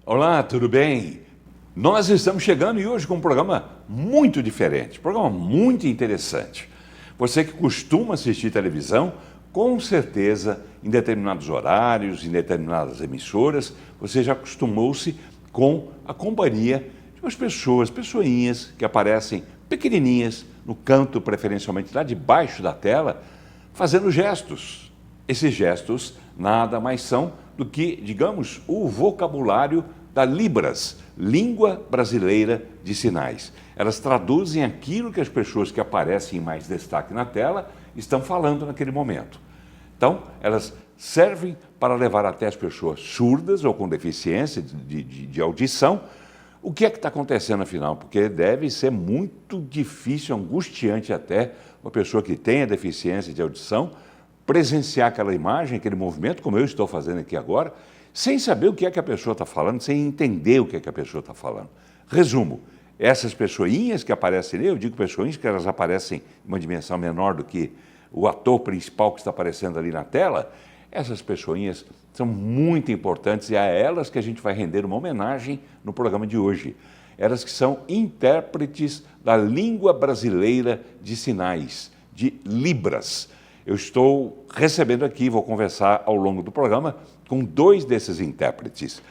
Olá, tudo bem? Nós estamos chegando e hoje com um programa muito diferente, um programa muito interessante. Você que costuma assistir televisão, com certeza, em determinados horários, em determinadas emissoras, você já acostumou-se com a companhia de umas pessoinhas que aparecem pequenininhas no canto, preferencialmente lá debaixo da tela, fazendo gestos. Esses gestos nada mais são do que, digamos, o vocabulário da Libras, Língua Brasileira de Sinais. Elas traduzem aquilo que as pessoas que aparecem em mais destaque na tela estão falando naquele momento. Então, elas servem para levar até as pessoas surdas ou com deficiência de audição o que é que está acontecendo afinal, porque deve ser muito difícil, angustiante até, uma pessoa que tenha deficiência de audição presenciar aquela imagem, aquele movimento, como eu estou fazendo aqui agora, sem saber o que é que a pessoa está falando, sem entender o que é que a pessoa está falando. Resumo, essas pessoinhas que aparecem ali, eu digo pessoinhas que elas aparecem em uma dimensão menor do que o ator principal que está aparecendo ali na tela, essas pessoinhas são muito importantes e é a elas que a gente vai render uma homenagem no programa de hoje. Elas que são intérpretes da língua brasileira de sinais, de Libras. Eu estou recebendo aqui, vou conversar ao longo do programa, com dois desses intérpretes.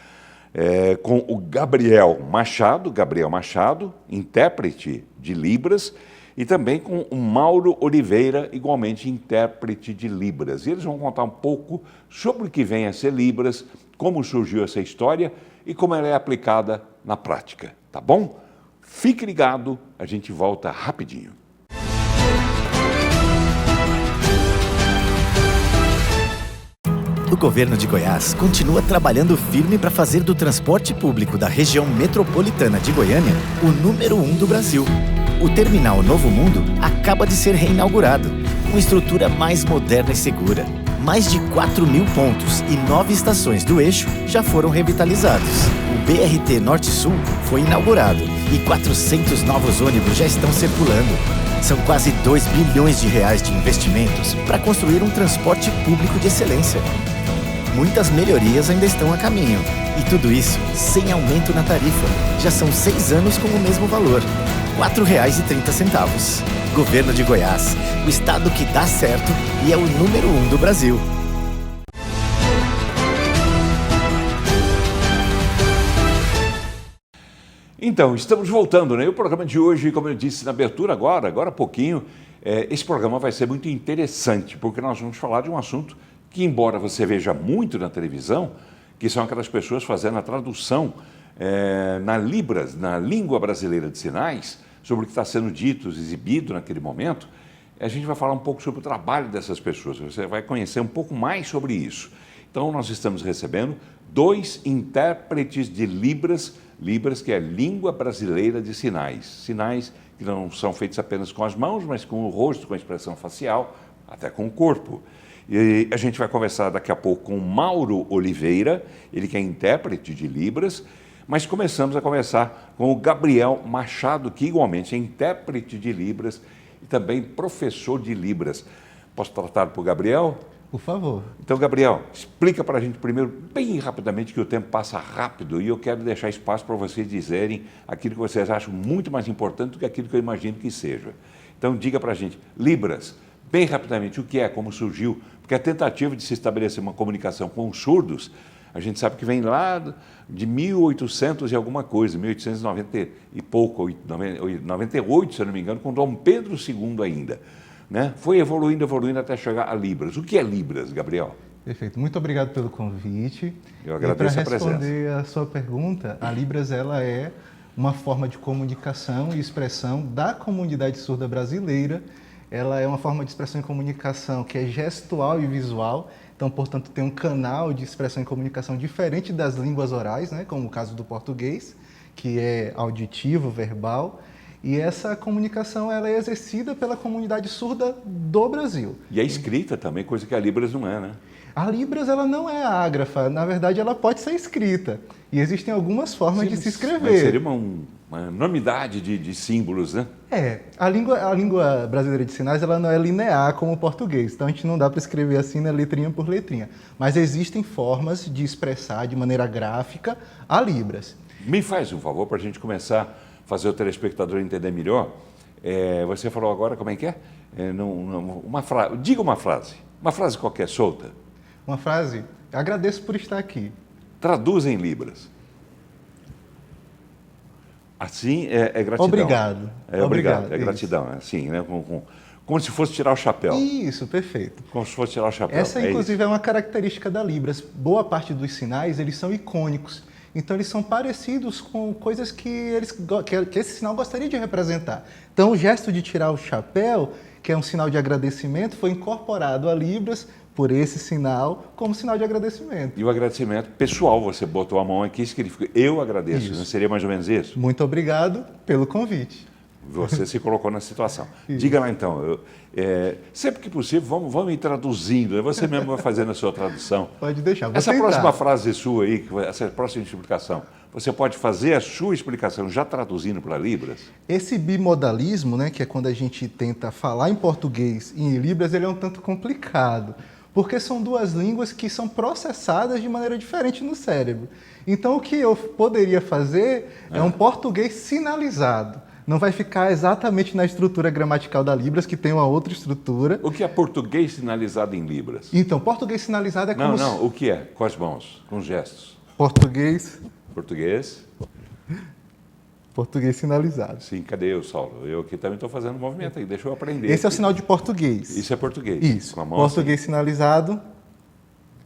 Com o Gabriel Machado, intérprete de Libras, e também com o Mauro Oliveira, igualmente intérprete de Libras. E eles vão contar um pouco sobre o que vem a ser Libras, como surgiu essa história e como ela é aplicada na prática, tá bom? Fique ligado, a gente volta rapidinho. O governo de Goiás continua trabalhando firme para fazer do transporte público da região metropolitana de Goiânia o número 1 do Brasil. O terminal Novo Mundo acaba de ser reinaugurado, com estrutura mais moderna e segura. Mais de 4.000 pontos e 9 estações do eixo já foram revitalizados. O BRT Norte-Sul foi inaugurado e 400 novos ônibus já estão circulando. São quase 2 bilhões de reais de investimentos para construir um transporte público de excelência. Muitas melhorias ainda estão a caminho. E tudo isso sem aumento na tarifa. Já são 6 anos com o mesmo valor. R$ 4,30. Governo de Goiás, o estado que dá certo e é o número 1 do Brasil. Então, estamos voltando, né? O programa de hoje, como eu disse na abertura agora há pouquinho, esse programa vai ser muito interessante, porque nós vamos falar de um assunto que, embora você veja muito na televisão, que são aquelas pessoas fazendo a tradução na Libras, na língua brasileira de sinais, sobre o que está sendo dito, exibido naquele momento, a gente vai falar um pouco sobre o trabalho dessas pessoas, você vai conhecer um pouco mais sobre isso. Então, nós estamos recebendo 2 intérpretes de Libras, que é língua brasileira de sinais. Sinais que não são feitos apenas com as mãos, mas com o rosto, com a expressão facial, até com o corpo. E a gente vai conversar daqui a pouco com o Mauro Oliveira, ele que é intérprete de Libras, mas começamos a conversar com o Gabriel Machado, que igualmente é intérprete de Libras e também professor de Libras. Posso tratar por Gabriel? Por favor. Então, Gabriel, explica para a gente primeiro, bem rapidamente, que o tempo passa rápido e eu quero deixar espaço para vocês dizerem aquilo que vocês acham muito mais importante do que aquilo que eu imagino que seja. Então, diga para a gente, Libras, bem rapidamente, o que é, como surgiu, porque a tentativa de se estabelecer uma comunicação com os surdos, a gente sabe que vem lá de 1800 e alguma coisa, 1890 e pouco, 98, se eu não me engano, com Dom Pedro II ainda. Né? Foi evoluindo até chegar a Libras. O que é Libras, Gabriel? Perfeito. Muito obrigado pelo convite. Eu agradeço a presença. Para responder a sua pergunta, a Libras ela é uma forma de comunicação e expressão da comunidade surda brasileira. Ela é uma forma de expressão e comunicação que é gestual e visual. Então, portanto, tem um canal de expressão e comunicação diferente das línguas orais, né? Como o caso do português, que é auditivo, verbal. E essa comunicação ela é exercida pela comunidade surda do Brasil. E é escrita também, coisa que a Libras não é, né? A Libras ela não é ágrafa, na verdade ela pode ser escrita. E existem algumas formas de se escrever. Mas seria uma enormidade de símbolos, né? A língua brasileira de sinais ela não é linear como o português, então a gente não dá para escrever assim, né, letrinha por letrinha. Mas existem formas de expressar de maneira gráfica a Libras. Me faz um favor para a gente começar a fazer o telespectador entender melhor. Você falou agora como é que é? Diga uma frase qualquer, solta. Uma frase, agradeço por estar aqui. Traduz em Libras. Assim é gratidão. Obrigado. Obrigado, é gratidão. É assim, né? Como se fosse tirar o chapéu. Isso, perfeito. Como se fosse tirar o chapéu. Essa, inclusive, é uma característica da Libras. Boa parte dos sinais, eles são icônicos. Então, eles são parecidos com coisas que esse sinal gostaria de representar. Então, o gesto de tirar o chapéu, que é um sinal de agradecimento, foi incorporado a Libras por esse sinal como sinal de agradecimento. E o agradecimento pessoal, você botou a mão aqui e significa eu agradeço. Não seria mais ou menos isso? Muito obrigado pelo convite. Você se colocou na situação. Diga lá então, sempre que possível, vamos ir traduzindo, você mesmo vai fazendo a sua tradução. Pode deixar, vou Essa tentar. próxima frase sua aí, essa próxima explicação, você pode fazer a sua explicação já traduzindo para Libras? Esse bimodalismo, né, que é quando a gente tenta falar em português e em Libras, ele é um tanto complicado, porque são duas línguas que são processadas de maneira diferente no cérebro. Então, o que eu poderia fazer é um português sinalizado. Não vai ficar exatamente na estrutura gramatical da Libras, que tem uma outra estrutura. O que é português sinalizado em Libras? Então, português sinalizado é como... Não, o que é? Com as mãos, com gestos. Português sinalizado. Sim, cadê eu, Saulo? Eu aqui também estou fazendo um movimento aí, deixa eu aprender. Esse é o aqui. sinal de português. Isso é português. Isso. Com a mão Português assim. sinalizado.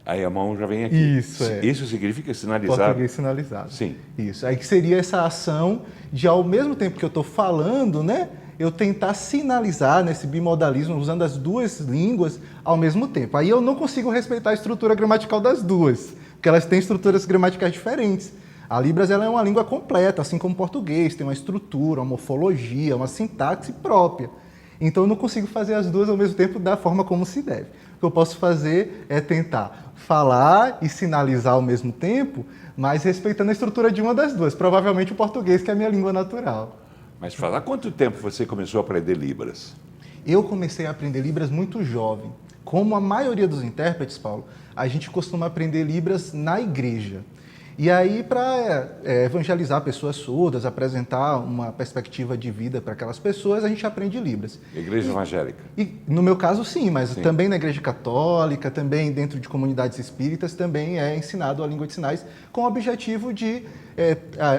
Aí a mão já vem aqui. Isso, Isso significa sinalizado? Português sinalizado. Sim. Isso. Aí que seria essa ação de, ao mesmo tempo que eu estou falando, né, eu tentar sinalizar nesse bimodalismo, usando as duas línguas ao mesmo tempo. Aí eu não consigo respeitar a estrutura gramatical das duas, porque elas têm estruturas gramaticais diferentes. A Libras ela é uma língua completa, assim como o português, tem uma estrutura, uma morfologia, uma sintaxe própria. Então eu não consigo fazer as duas ao mesmo tempo da forma como se deve. O que eu posso fazer é tentar falar e sinalizar ao mesmo tempo, mas respeitando a estrutura de uma das duas, provavelmente o português, que é a minha língua natural. Mas fala, há quanto tempo você começou a aprender Libras? Eu comecei a aprender Libras muito jovem. Como a maioria dos intérpretes, Paulo, a gente costuma aprender Libras na igreja. E aí, para evangelizar pessoas surdas, apresentar uma perspectiva de vida para aquelas pessoas, a gente aprende Libras. Igreja evangélica? E, no meu caso, sim, mas também na igreja católica, também dentro de comunidades espíritas, também é ensinado a língua de sinais com o objetivo de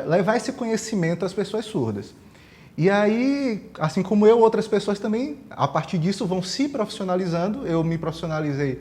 levar esse conhecimento às pessoas surdas. E aí, assim como eu, outras pessoas também, a partir disso, vão se profissionalizando. Eu me profissionalizei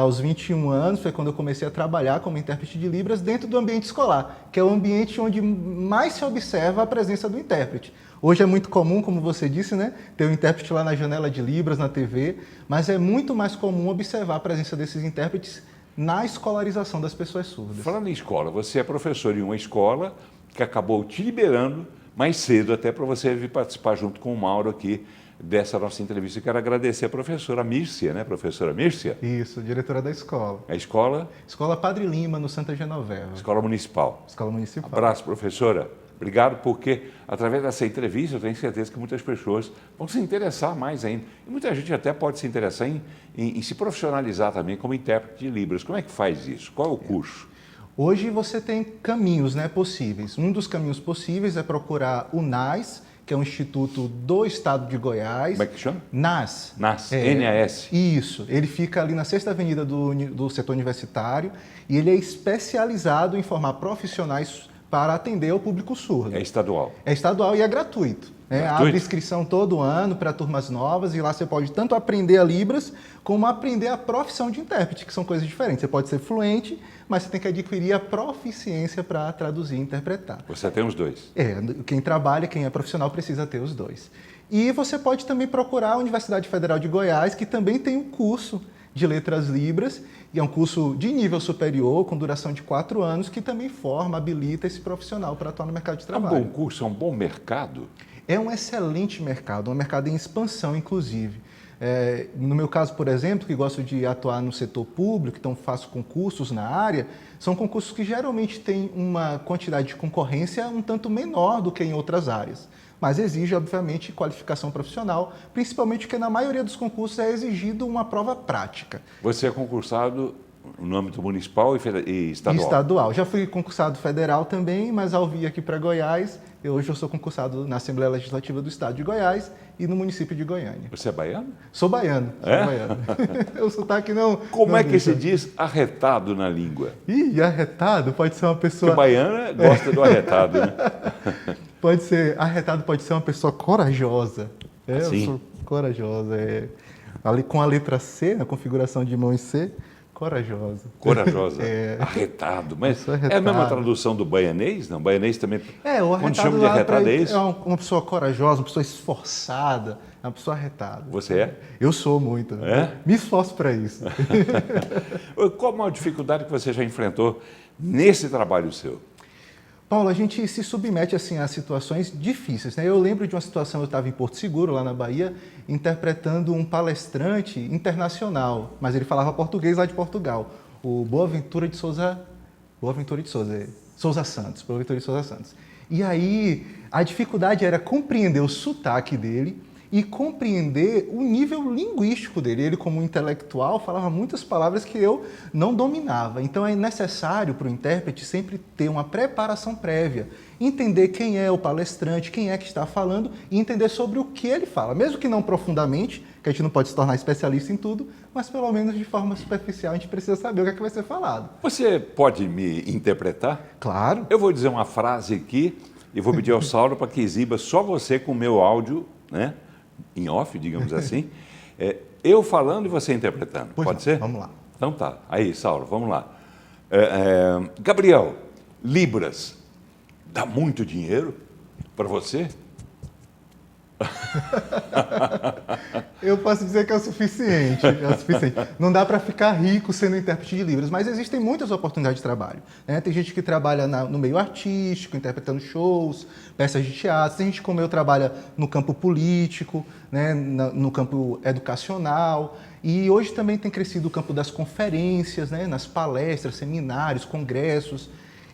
aos 21 anos, foi quando eu comecei a trabalhar como intérprete de Libras dentro do ambiente escolar, que é o ambiente onde mais se observa a presença do intérprete. Hoje é muito comum, como você disse, né, ter um intérprete lá na janela de Libras, na TV, mas é muito mais comum observar a presença desses intérpretes na escolarização das pessoas surdas. Falando em escola, você é professor em uma escola que acabou te liberando mais cedo, até para você vir participar junto com o Mauro aqui dessa nossa entrevista. Eu quero agradecer a professora Mírcia, né? Professora Mírcia? Isso, diretora da escola. A escola? Escola Padre Lima, no Santa Genoveva. Escola Municipal. Escola Municipal. Abraço, professora. Obrigado, porque através dessa entrevista eu tenho certeza que muitas pessoas vão se interessar mais ainda. E muita gente até pode se interessar em se profissionalizar também como intérprete de Libras. Como é que faz isso? Qual é o curso? Hoje você tem caminhos, né, possíveis. Um dos caminhos possíveis é procurar o NAS, que é um instituto do estado de Goiás. Como é que chama? NAS. NAS, N-A-S. Isso. Ele fica ali na 6ª Avenida do setor universitário e ele é especializado em formar profissionais para atender ao público surdo. É estadual. É estadual e é gratuito. Abre inscrição todo ano para turmas novas e lá você pode tanto aprender a Libras como aprender a profissão de intérprete, que são coisas diferentes. Você pode ser fluente, mas você tem que adquirir a proficiência para traduzir e interpretar. Você tem os dois? Quem trabalha, quem é profissional, precisa ter os dois. E você pode também procurar a Universidade Federal de Goiás, que também tem um curso de Letras Libras, e é um curso de nível superior, com duração de 4 anos, que também forma, habilita esse profissional para atuar no mercado de trabalho. É um bom curso, é um bom mercado? É um excelente mercado, um mercado em expansão, inclusive. No meu caso, por exemplo, que gosto de atuar no setor público, então faço concursos na área, são concursos que geralmente têm uma quantidade de concorrência um tanto menor do que em outras áreas. Mas exige, obviamente, qualificação profissional, principalmente porque na maioria dos concursos é exigido uma prova prática. Você é concursado no âmbito municipal e estadual? Estadual. Já fui concursado federal também, mas ao vir aqui para Goiás, hoje eu sou concursado na Assembleia Legislativa do Estado de Goiás e no município de Goiânia. Você é baiano? Sou baiano. Sou baiano. O sotaque não... Como não é que deixa. se diz arretado na língua? Ih, arretado pode ser uma pessoa... Porque o baiano gosta do arretado, né? Pode ser, arretado pode ser uma pessoa corajosa. Assim? Eu sou corajosa. Ali com a letra C, na configuração de mão em C, corajosa. Corajosa. Arretado. Mas é a mesma tradução do baianês? Não, baianês também. O Quando arretado chama de arretado é isso? é uma pessoa corajosa, uma pessoa esforçada, é uma pessoa arretada. Você é? Eu sou muito. É? Me esforço para isso. Qual a maior dificuldade que você já enfrentou nesse trabalho seu? Paulo, a gente se submete assim a situações difíceis, né? Eu lembro de uma situação, eu estava em Porto Seguro, lá na Bahia, interpretando um palestrante internacional, mas ele falava português lá de Portugal, o Boaventura de Souza Santos. E aí, a dificuldade era compreender o sotaque dele e compreender o nível linguístico dele. Ele, como intelectual, falava muitas palavras que eu não dominava. Então, é necessário para o intérprete sempre ter uma preparação prévia, entender quem é o palestrante, quem é que está falando e entender sobre o que ele fala. Mesmo que não profundamente, que a gente não pode se tornar especialista em tudo, mas pelo menos de forma superficial a gente precisa saber o que é que vai ser falado. Você pode me interpretar? Claro. Eu vou dizer uma frase aqui e vou pedir ao Saulo para que exiba só você com o meu áudio, né? Em off, digamos assim, eu falando e você interpretando. Pois Pode não, ser? vamos lá. Então tá. Aí, Saulo, vamos lá. Gabriel, Libras, dá muito dinheiro para você? Eu posso dizer que é o suficiente. Não dá para ficar rico sendo intérprete de Libras, mas existem muitas oportunidades de trabalho, né? Tem gente que trabalha no meio artístico, interpretando shows, peças de teatro. Tem gente como eu trabalha no campo político, né? No campo educacional. E hoje também tem crescido o campo das conferências, né? Nas palestras, seminários, congressos.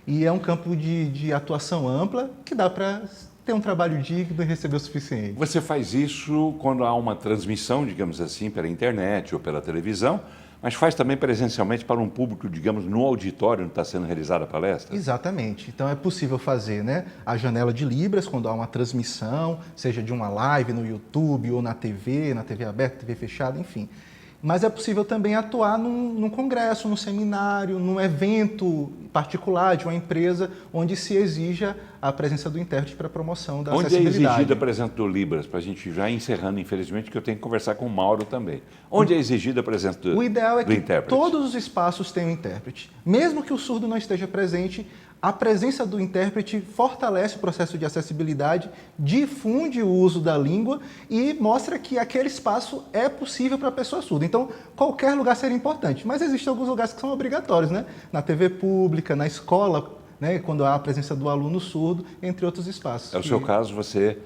E é um campo de atuação ampla que dá para ter um trabalho digno e receber o suficiente. Você faz isso quando há uma transmissão, digamos assim, pela internet ou pela televisão, mas faz também presencialmente para um público, digamos, no auditório onde está sendo realizada a palestra? Exatamente. Então é possível fazer, né, a janela de Libras quando há uma transmissão, seja de uma live no YouTube ou na TV aberta, TV fechada, enfim. Mas é possível também atuar num congresso, num seminário, num evento particular de uma empresa onde se exija a presença do intérprete para a promoção da acessibilidade. Onde é exigida a presença do Libras? Para a gente já encerrando, infelizmente, que eu tenho que conversar com o Mauro também. Onde é exigida a presença do intérprete? O ideal é que todos os espaços tenham intérprete. Mesmo que o surdo não esteja presente, a presença do intérprete fortalece o processo de acessibilidade, difunde o uso da língua e mostra que aquele espaço é possível para a pessoa surda. Então, qualquer lugar seria importante, mas existem alguns lugares que são obrigatórios, né? Na TV pública, na escola, né? Quando há a presença do aluno surdo, entre outros espaços. É o seu caso, você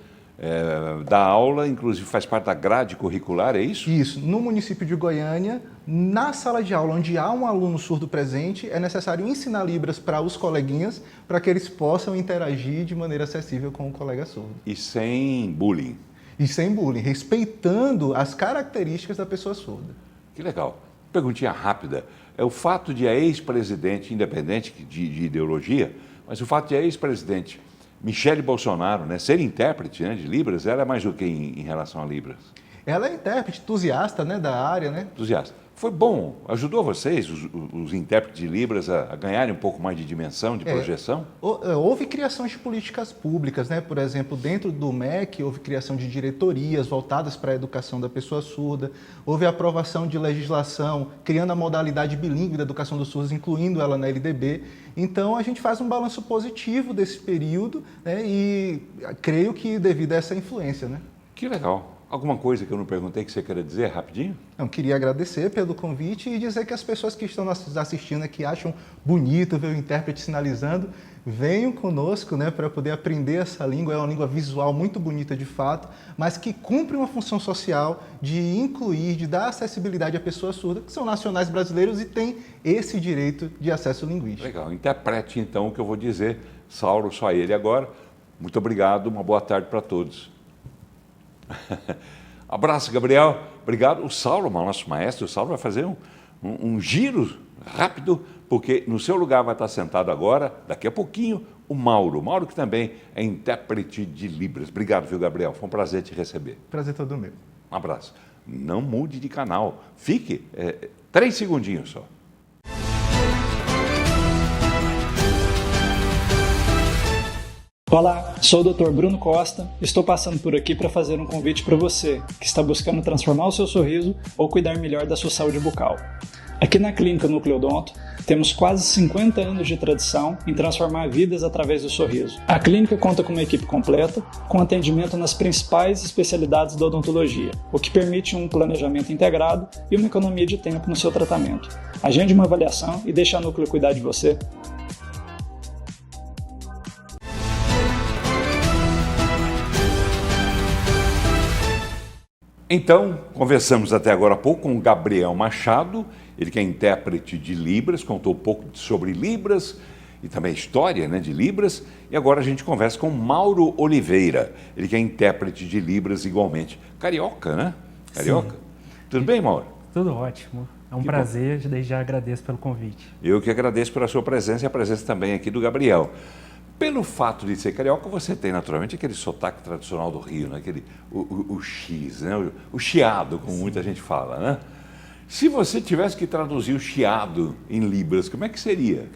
dá aula, inclusive faz parte da grade curricular, é isso? Isso. No município de Goiânia, na sala de aula onde há um aluno surdo presente, é necessário ensinar Libras para os coleguinhas, para que eles possam interagir de maneira acessível com o colega surdo. E sem bullying. E sem bullying, respeitando as características da pessoa surda. Que legal. Perguntinha rápida. É o fato de a ex-presidente, independente de ideologia, mas o fato de a ex-presidente Michele Bolsonaro, né, ser intérprete, né, de Libras, ela é mais do que em relação a Libras? Ela é intérprete, entusiasta, né, da área, né? Entusiasta. Foi bom? Ajudou vocês, os intérpretes de Libras, a ganharem um pouco mais de dimensão, de projeção? Houve criações de políticas públicas, né? Por exemplo, dentro do MEC, houve criação de diretorias voltadas para a educação da pessoa surda, houve aprovação de legislação criando a modalidade bilíngue da educação dos surdos, incluindo ela na LDB. Então, a gente faz um balanço positivo desse período, né? E creio que devido a essa influência, né? Que legal. Alguma coisa que eu não perguntei que você queira dizer rapidinho? Eu queria agradecer pelo convite e dizer que as pessoas que estão nos assistindo aqui acham bonito ver o intérprete sinalizando, venham conosco, né, para poder aprender essa língua. É uma língua visual muito bonita de fato, mas que cumpre uma função social de incluir, de dar acessibilidade a pessoas surdas, que são nacionais brasileiros e têm esse direito de acesso linguístico. Legal, interprete então o que eu vou dizer. Saulo, só ele agora. Muito obrigado, uma boa tarde para todos. Abraço, Gabriel. Obrigado. O Saulo, nosso maestro, o Saulo vai fazer um giro rápido, porque no seu lugar vai estar sentado agora, daqui a pouquinho, o Mauro. O Mauro que também é intérprete de Libras. Obrigado, viu, Gabriel? Foi um prazer te receber. Prazer todo meu. Um abraço. Não mude de canal. Fique 3 segundinhos só. Olá, sou o Dr. Bruno Costa. Estou passando por aqui para fazer um convite para você que está buscando transformar o seu sorriso ou cuidar melhor da sua saúde bucal. Aqui na Clínica Nucleodonto, temos quase 50 anos de tradição em transformar vidas através do sorriso. A clínica conta com uma equipe completa, com atendimento nas principais especialidades da odontologia, o que permite um planejamento integrado e uma economia de tempo no seu tratamento. Agende uma avaliação e deixe a Núcleo cuidar de você. Então, conversamos até agora há pouco com o Gabriel Machado, ele que é intérprete de Libras, contou um pouco sobre Libras e também a história, né, de Libras. E agora a gente conversa com Mauro Oliveira, ele que é intérprete de Libras igualmente. Carioca, né? Carioca. Sim. Tudo bem, Mauro? Tudo ótimo. É um prazer, desde já agradeço pelo convite. Eu que agradeço pela sua presença e a presença também aqui do Gabriel. Pelo fato de ser carioca, você tem naturalmente aquele sotaque tradicional do Rio, né? o X, né? O chiado, como Sim. muita gente fala, né? Se você tivesse que traduzir o chiado em Libras, como é que seria?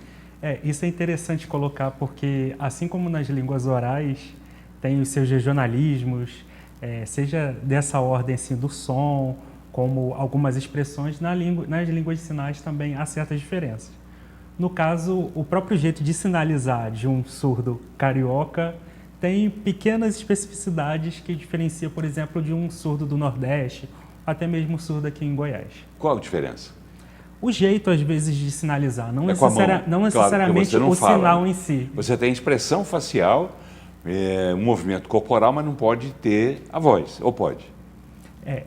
Isso é interessante colocar, porque assim como nas línguas orais, tem os seus regionalismos, seja dessa ordem assim, do som, como algumas expressões, nas línguas de sinais também há certas diferenças. No caso, o próprio jeito de sinalizar de um surdo carioca tem pequenas especificidades que diferencia, por exemplo, de um surdo do Nordeste, até mesmo um surdo aqui em Goiás. Qual a diferença? O jeito, às vezes, de sinalizar, não claro, necessariamente o fala, sinal em si. Você tem expressão facial, um movimento corporal, mas não pode ter a voz, ou pode?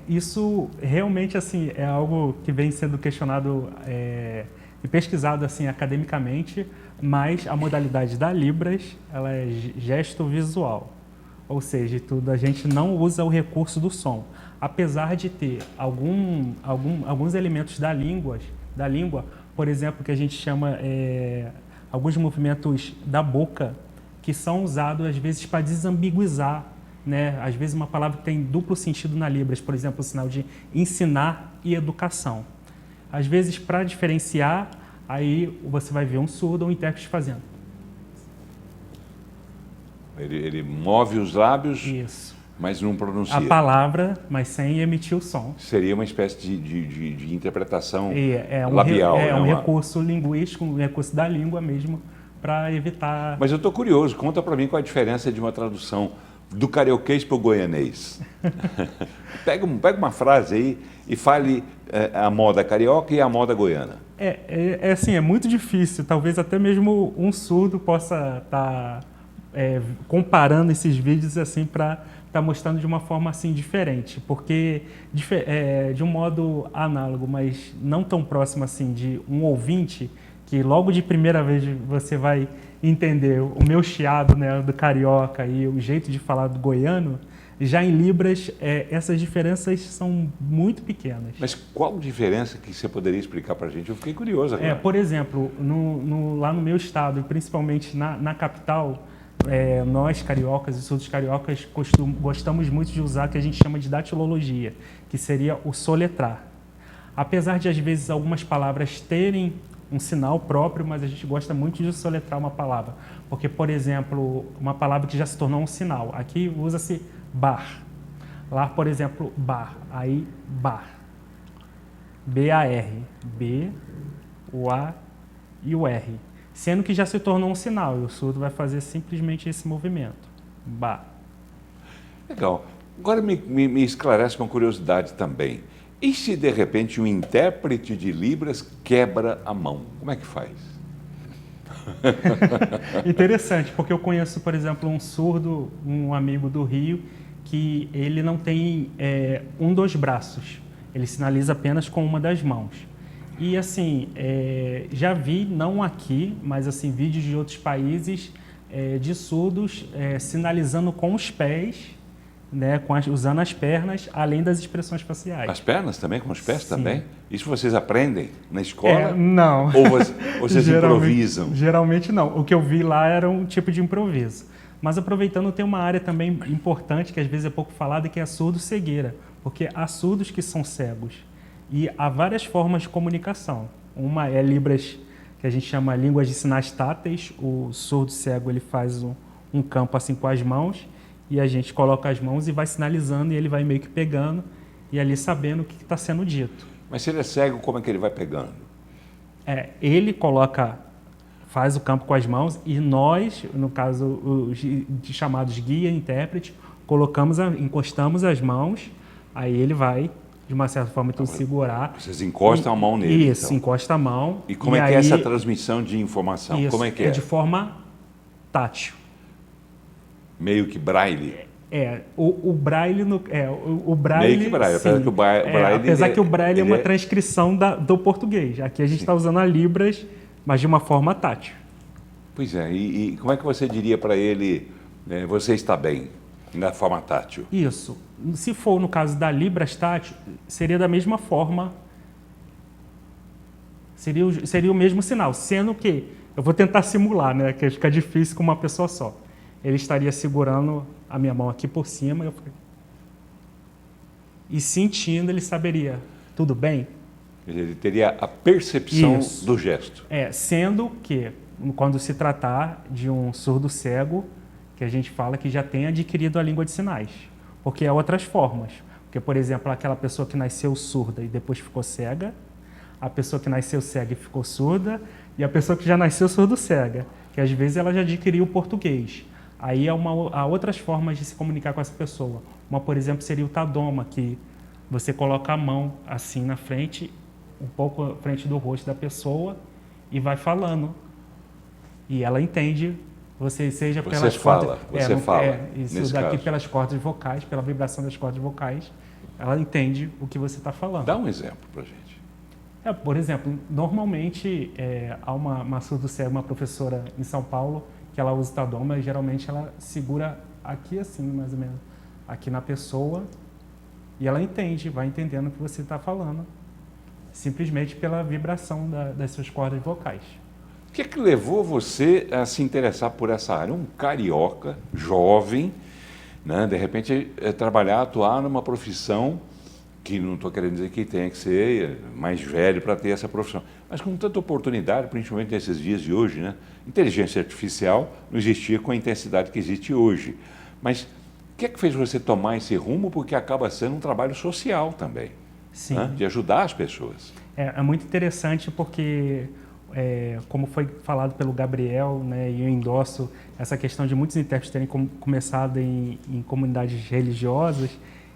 Isso realmente assim, é algo que vem sendo questionado e pesquisado assim academicamente, mas a modalidade da Libras, ela é gesto visual, ou seja, a gente não usa o recurso do som, apesar de ter alguns elementos da língua, por exemplo, que a gente chama alguns movimentos da boca que são usados às vezes para desambiguizar, né? Às vezes uma palavra que tem duplo sentido na Libras, por exemplo, o sinal de ensinar e educação. Às vezes, para diferenciar, aí você vai ver um surdo ou um intérprete fazendo. Ele move os lábios, Isso. Mas não pronuncia. A palavra, mas sem emitir o som. Seria uma espécie de interpretação um labial. Um recurso linguístico, um recurso da língua mesmo, para evitar... Mas eu estou curioso, conta para mim qual a diferença de uma tradução do carioquês para o goianês. Pega uma frase aí e fale a moda carioca e a moda goiana. Assim, é muito difícil, talvez até mesmo um surdo possa estar comparando esses vídeos assim para estar mostrando de uma forma assim diferente, porque de um modo análogo, mas não tão próximo assim de um ouvinte, que logo de primeira vez você vai entender o meu chiado, né, do carioca e o jeito de falar do goiano, já em Libras essas diferenças são muito pequenas. Mas qual diferença que você poderia explicar para a gente? Eu fiquei curioso agora. Por exemplo, lá no meu estado, e principalmente na capital, nós cariocas e surdos cariocas gostamos muito de usar o que a gente chama de datilologia, que seria o soletrar. Apesar de às vezes algumas palavras terem um sinal próprio, mas a gente gosta muito de soletrar uma palavra. Porque, por exemplo, uma palavra que já se tornou um sinal. Aqui usa-se bar. Lá, por exemplo, bar. Aí, bar. B-A-R. B, o A e o R. Sendo que já se tornou um sinal. E o surdo vai fazer simplesmente esse movimento. Bar. Legal. Agora me esclarece uma curiosidade também. E se de repente um intérprete de Libras quebra a mão? Como é que faz? Interessante, porque eu conheço, por exemplo, um surdo, um amigo do Rio, que ele não tem um dos braços, ele sinaliza apenas com uma das mãos. E assim, já vi, não aqui, mas assim, vídeos de outros países de surdos sinalizando com os pés, né, usando as pernas, além das expressões faciais. As pernas também, com os pés Sim. também? Isso vocês aprendem na escola? Não. Ou vocês improvisam? Geralmente não. O que eu vi lá era um tipo de improviso. Mas aproveitando, tem uma área também importante, que às vezes é pouco falada, que é a surdo-cegueira. Porque há surdos que são cegos. E há várias formas de comunicação. Uma é Libras, que a gente chama línguas de sinais táteis. O surdo cego ele faz um campo assim com as mãos, e a gente coloca as mãos e vai sinalizando, e ele vai meio que pegando, e ali sabendo o que está sendo dito. Mas se ele é cego, como é que ele vai pegando? Ele faz o campo com as mãos, e nós, no caso, os chamados guia e intérprete, encostamos as mãos, aí ele vai, de uma certa forma, então, segurar. Vocês encostam a mão nele. Isso, então. encosta a mão. E como é que é essa transmissão de informação? Isso, Como é que é? de forma tátil. Meio que braille? O braille... o braille, meio que braille, sim, apesar que o braille... apesar que o braille é uma transcrição do português. Aqui a gente está usando a Libras, mas de uma forma tátil. Pois é, e como é que você diria para ele, você está bem, na forma tátil? Isso. Se for no caso da Libras tátil, seria da mesma forma, seria o mesmo sinal, sendo que, eu vou tentar simular, né, que fica difícil com uma pessoa só. Ele estaria segurando a minha mão aqui por cima e sentindo, ele saberia, tudo bem? Ele teria a percepção Isso. do gesto. Sendo que, quando se tratar de um surdo cego, que a gente fala que já tem adquirido a língua de sinais. Porque há outras formas. Porque, por exemplo, aquela pessoa que nasceu surda e depois ficou cega, a pessoa que nasceu cega e ficou surda, e a pessoa que já nasceu surdo-cega, que às vezes ela já adquiriu o português. Aí há outras formas de se comunicar com essa pessoa. Uma, por exemplo, seria o tadoma, que você coloca a mão assim na frente, um pouco à frente do rosto da pessoa, e vai falando. E ela entende, seja pelas cordas... Você fala, isso daqui pelas cordas vocais, pela vibração das cordas vocais, ela entende o que você está falando. Dá um exemplo para a gente. Por exemplo, normalmente há uma surdo-cega, uma professora em São Paulo, que ela usa o tadoma, e geralmente ela segura aqui assim, mais ou menos, aqui na pessoa, e ela entende, vai entendendo o que você está falando, simplesmente pela vibração das suas cordas vocais. O que é que levou você a se interessar por essa área? Um carioca, jovem, né? De repente trabalhar, atuar numa profissão que não estou querendo dizer que tenha que ser mais velho para ter essa profissão, mas com tanta oportunidade, principalmente nesses dias de hoje, né? Inteligência artificial não existia com a intensidade que existe hoje. Mas o que é que fez você tomar esse rumo? Porque acaba sendo um trabalho social também, Sim. Né? De ajudar as pessoas. É muito interessante porque, como foi falado pelo Gabriel, né, e eu endosso essa questão de muitos intérpretes terem começado em comunidades religiosas,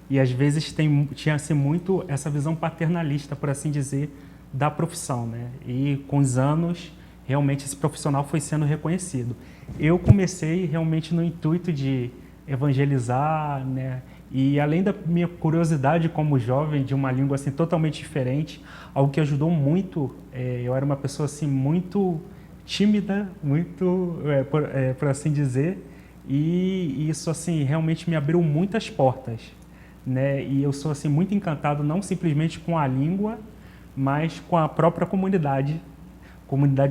e às vezes tinha-se muito essa visão paternalista, por assim dizer, da profissão, né? E com os anos, realmente esse profissional foi sendo reconhecido. Eu comecei realmente no intuito de evangelizar, né? E além da minha curiosidade como jovem de uma língua assim totalmente diferente, algo que ajudou muito, eu era uma pessoa assim muito tímida, muito, por assim dizer, e isso assim realmente me abriu muitas portas, né? E eu sou assim muito encantado não simplesmente com a língua, mas com a própria comunidade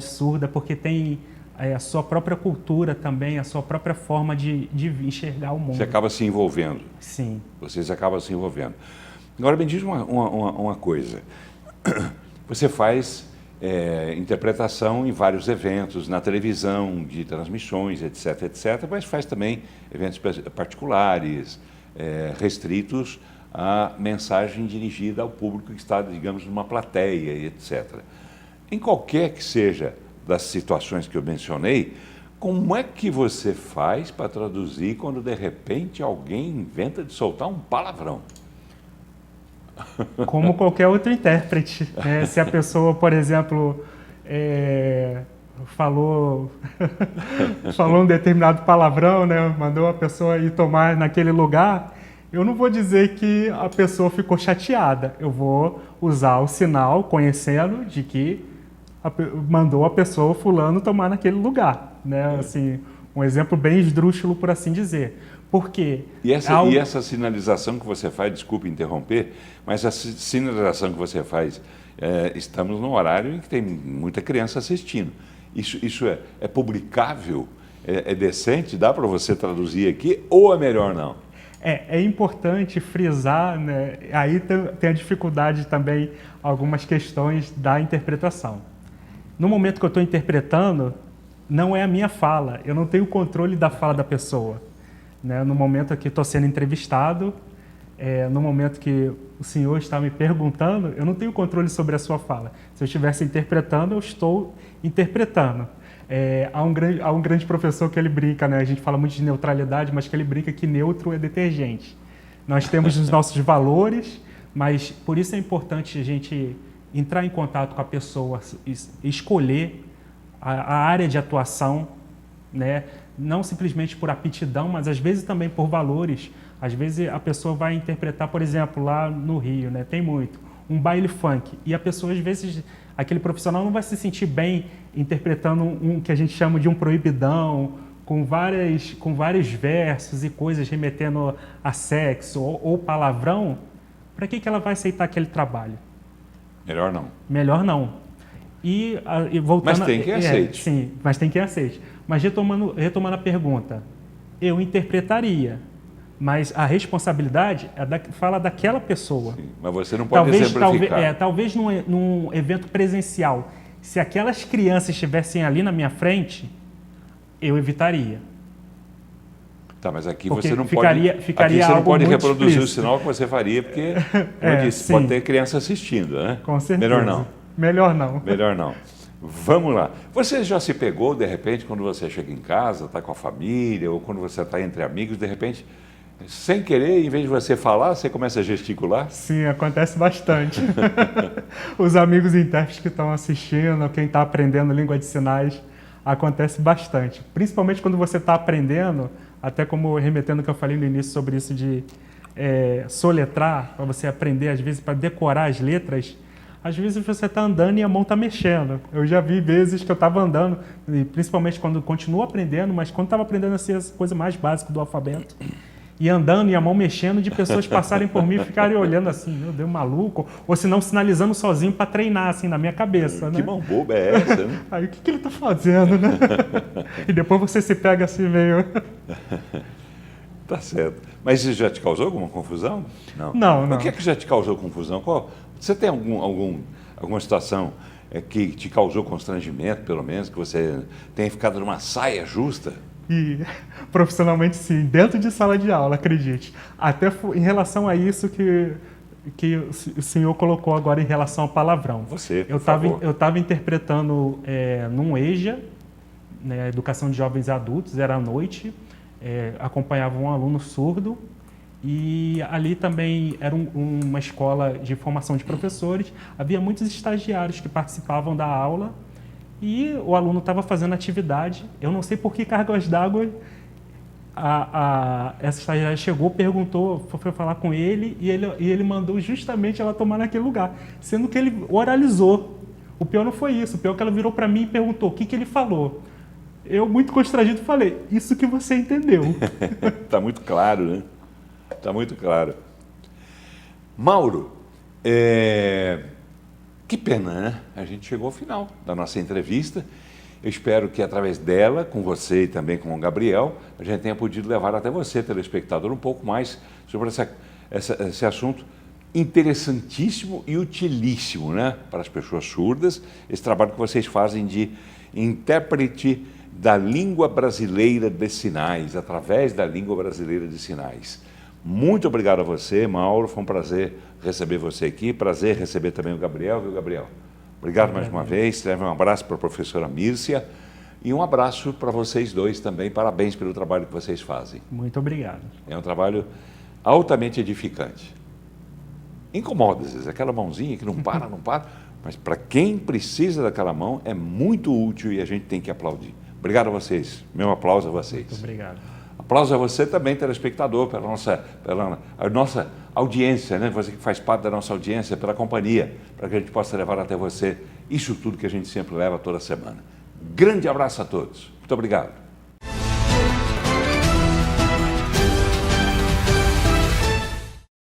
surda, porque tem a sua própria cultura também, a sua própria forma de enxergar o mundo. Você acaba se envolvendo. Sim. Vocês acabam se envolvendo. Agora, me diz uma coisa. Você faz interpretação em vários eventos, na televisão, de transmissões, etc., etc., mas faz também eventos particulares, restritos à mensagem dirigida ao público que está, digamos, numa plateia, etc. Em qualquer que seja das situações que eu mencionei, Como é que você faz para traduzir quando de repente alguém inventa de soltar um palavrão? Como qualquer outro intérprete, né? Se a pessoa, por exemplo, falou um determinado palavrão, né? Mandou a pessoa ir tomar naquele lugar, eu não vou dizer que a pessoa ficou chateada. Eu vou usar o sinal, conhecendo de que mandou a pessoa fulano tomar naquele lugar, né? Assim, um exemplo bem esdrúxulo, por assim dizer. Por quê? E essa sinalização que você faz, desculpe interromper, mas a sinalização que você faz, estamos num horário em que tem muita criança assistindo. Isso é publicável? É decente? Dá para você traduzir aqui ou é melhor não? É importante frisar, né? Aí tem a dificuldade também, algumas questões da interpretação. No momento que eu estou interpretando, não é a minha fala, eu não tenho controle da fala da pessoa. Né? No momento que estou sendo entrevistado, no momento que o senhor está me perguntando, eu não tenho controle sobre a sua fala. Se eu estivesse interpretando, eu estou interpretando. Há um grande professor que ele brinca, né? A gente fala muito de neutralidade, mas que ele brinca que neutro é detergente. Nós temos os nossos valores, mas por isso é importante a gente entrar em contato com a pessoa, escolher a área de atuação, né? Não simplesmente por aptidão, mas às vezes também por valores. Às vezes a pessoa vai interpretar, por exemplo, lá no Rio, né? Tem muito, um baile funk, e a pessoa, às vezes, aquele profissional não vai se sentir bem interpretando um que a gente chama de um proibidão, com vários versos e coisas remetendo a sexo ou palavrão. Para que ela vai aceitar aquele trabalho? Melhor não. Melhor não. E voltando, mas tem quem aceite. Sim, mas tem quem aceite. Mas retomando a pergunta, eu interpretaria, mas a responsabilidade fala daquela pessoa. Sim, mas você não pode exemplificar. Talvez num evento presencial, se aquelas crianças estivessem ali na minha frente, eu evitaria. Tá, mas aqui porque você não ficaria aqui você não pode reproduzir explícito. o sinal que você faria, porque, como eu disse, pode ter criança assistindo, né? Com certeza. Melhor não. Melhor não. Melhor não. Vamos lá. Você já se pegou, de repente, quando você chega em casa, está com a família, ou quando você está entre amigos, de repente, sem querer, em vez de você falar, você começa a gesticular? Sim, acontece bastante. Os amigos intérpretes que estão assistindo, quem está aprendendo língua de sinais, acontece bastante. Principalmente quando você está aprendendo, até como remetendo o que eu falei no início sobre isso de soletrar, para você aprender, às vezes, para decorar as letras. Às vezes você está andando e a mão está mexendo. Eu já vi vezes que eu estava andando, e principalmente quando continuo aprendendo, mas quando estava aprendendo assim, as coisas mais básicas do alfabeto, e andando e a mão mexendo, de pessoas passarem por mim e ficarem olhando assim, meu Deus, maluco, ou se não sinalizando sozinho para treinar assim na minha cabeça. Que né? mão boba é essa, né? Aí o que ele está fazendo, né? E depois você se pega assim meio... Tá certo. Mas isso já te causou alguma confusão? Não. O que é que já te causou confusão? Você tem alguma situação que te causou constrangimento, pelo menos, que você tenha ficado numa saia justa? E profissionalmente sim, dentro de sala de aula, acredite. Até em relação a isso que o senhor colocou agora em relação ao palavrão. Você, por eu favor. estava interpretando num EJA, né, Educação de Jovens e Adultos, era à noite, acompanhava um aluno surdo, e ali também era uma escola de formação de professores, havia muitos estagiários que participavam da aula, e o aluno estava fazendo atividade, eu não sei por que cargas d'água, essa estagiária chegou, perguntou, foi falar com ele, e ele mandou justamente ela tomar naquele lugar, sendo que ele oralizou. O pior não foi isso, o pior é que ela virou para mim e perguntou o que ele falou. Eu, muito constrangido, falei, isso que você entendeu. Está muito claro, né? Está muito claro. Mauro, que pena, né? A gente chegou ao final da nossa entrevista. Eu espero que através dela, com você e também com o Gabriel, a gente tenha podido levar até você, telespectador, um pouco mais sobre esse assunto interessantíssimo e utilíssimo, né? Para as pessoas surdas, esse trabalho que vocês fazem de intérprete da língua brasileira de sinais, através da língua brasileira de sinais. Muito obrigado a você, Mauro, foi um prazer receber você aqui, prazer receber também o Gabriel, viu, Gabriel? Obrigado mais uma vez, leve um abraço para a professora Mírcia E um abraço para vocês dois também, parabéns pelo trabalho que vocês fazem. Muito obrigado. É um trabalho altamente edificante. Incomoda às vezes, aquela mãozinha que não para, mas para quem precisa daquela mão é muito útil e a gente tem que aplaudir. Obrigado a vocês, meu aplauso a vocês. Muito obrigado. Aplauso a você também, telespectador, pela nossa audiência, né? Você que faz parte da nossa audiência, pela companhia, para que a gente possa levar até você isso tudo que a gente sempre leva toda semana. Grande abraço a todos. Muito obrigado.